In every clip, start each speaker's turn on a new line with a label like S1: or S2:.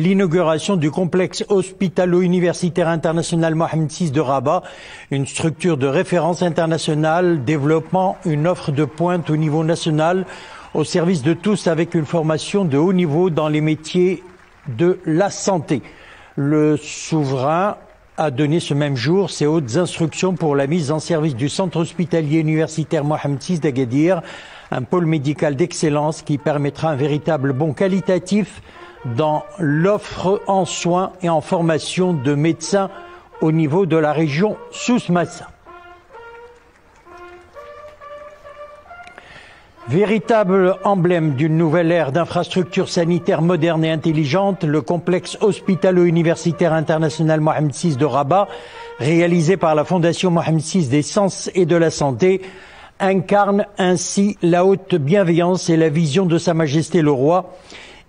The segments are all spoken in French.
S1: L'inauguration du complexe hospitalo-universitaire international Mohamed VI de Rabat, une structure de référence internationale développant une offre de pointe au niveau national au service de tous avec une formation de haut niveau dans les métiers de la santé. Le souverain a donné ce même jour ses hautes instructions pour la mise en service du centre hospitalier universitaire Mohamed VI d'Agadir, un pôle médical d'excellence qui permettra un véritable bond qualitatif dans l'offre en soins et en formation de médecins au niveau de la région Souss-Massa. Véritable emblème d'une nouvelle ère d'infrastructures sanitaires modernes et intelligentes, le complexe hospitalo-universitaire international Mohamed VI de Rabat, réalisé par la Fondation Mohamed VI des sciences et de la santé, incarne ainsi la haute bienveillance et la vision de Sa Majesté le Roi.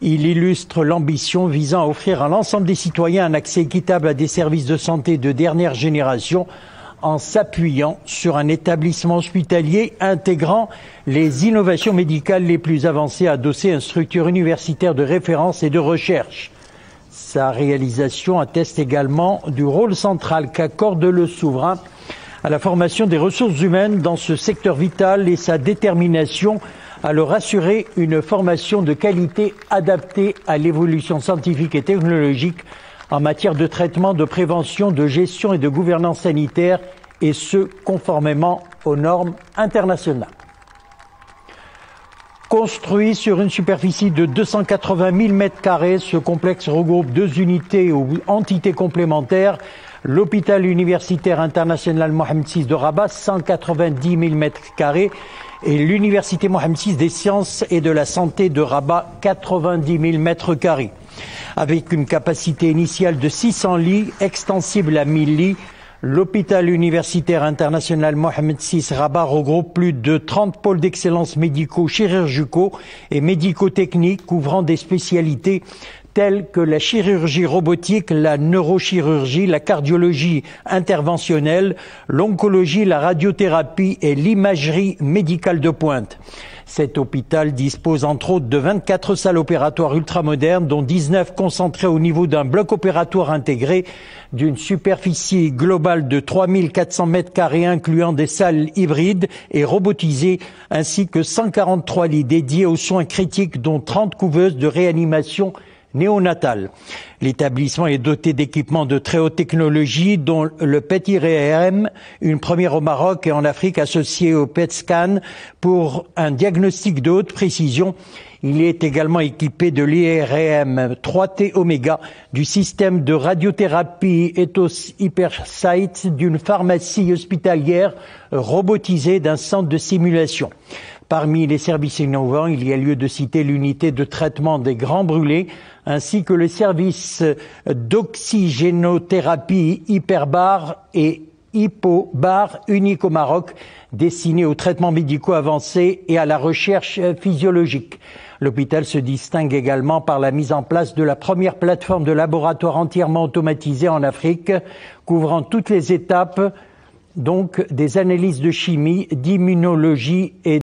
S1: Il illustre l'ambition visant à offrir à l'ensemble des citoyens un accès équitable à des services de santé de dernière génération en s'appuyant sur un établissement hospitalier intégrant les innovations médicales les plus avancées adossées à une structure universitaire de référence et de recherche. Sa réalisation atteste également du rôle central qu'accorde le souverain à la formation des ressources humaines dans ce secteur vital et sa détermination à leur assurer une formation de qualité adaptée à l'évolution scientifique et technologique en matière de traitement, de prévention, de gestion et de gouvernance sanitaire, et ce, conformément aux normes internationales. Construit sur une superficie de 280 000 m², ce complexe regroupe deux unités ou entités complémentaires. L'hôpital universitaire international Mohamed VI de Rabat, 190 000 m², et l'université Mohamed VI des sciences et de la santé de Rabat, 90 000 m². Avec une capacité initiale de 600 lits, extensible à 1000 lits, l'hôpital universitaire international Mohamed VI Rabat regroupe plus de 30 pôles d'excellence médicaux, chirurgicaux et médico-techniques couvrant des spécialités telles que la chirurgie robotique, la neurochirurgie, la cardiologie interventionnelle, l'oncologie, la radiothérapie et l'imagerie médicale de pointe. Cet hôpital dispose entre autres de 24 salles opératoires ultramodernes, dont 19 concentrées au niveau d'un bloc opératoire intégré d'une superficie globale de 3400 m², incluant des salles hybrides et robotisées, ainsi que 143 lits dédiés aux soins critiques, dont 30 couveuses de réanimation néonatale. L'établissement est doté d'équipements de très haute technologie, dont le PET-IRM, une première au Maroc et en Afrique associée au PET-scan pour un diagnostic de haute précision. Il est également équipé de l'IRM 3T Oméga, du système de radiothérapie Ethos Hypersight, d'une pharmacie hospitalière robotisée, d'un centre de simulation. Parmi les services innovants, il y a lieu de citer l'unité de traitement des grands brûlés, ainsi que le service d'oxygénothérapie hyperbar et hypobar unique au Maroc, destiné aux traitements médicaux avancés et à la recherche physiologique. L'hôpital se distingue également par la mise en place de la première plateforme de laboratoire entièrement automatisée en Afrique, couvrant toutes les étapes, donc des analyses de chimie, d'immunologie et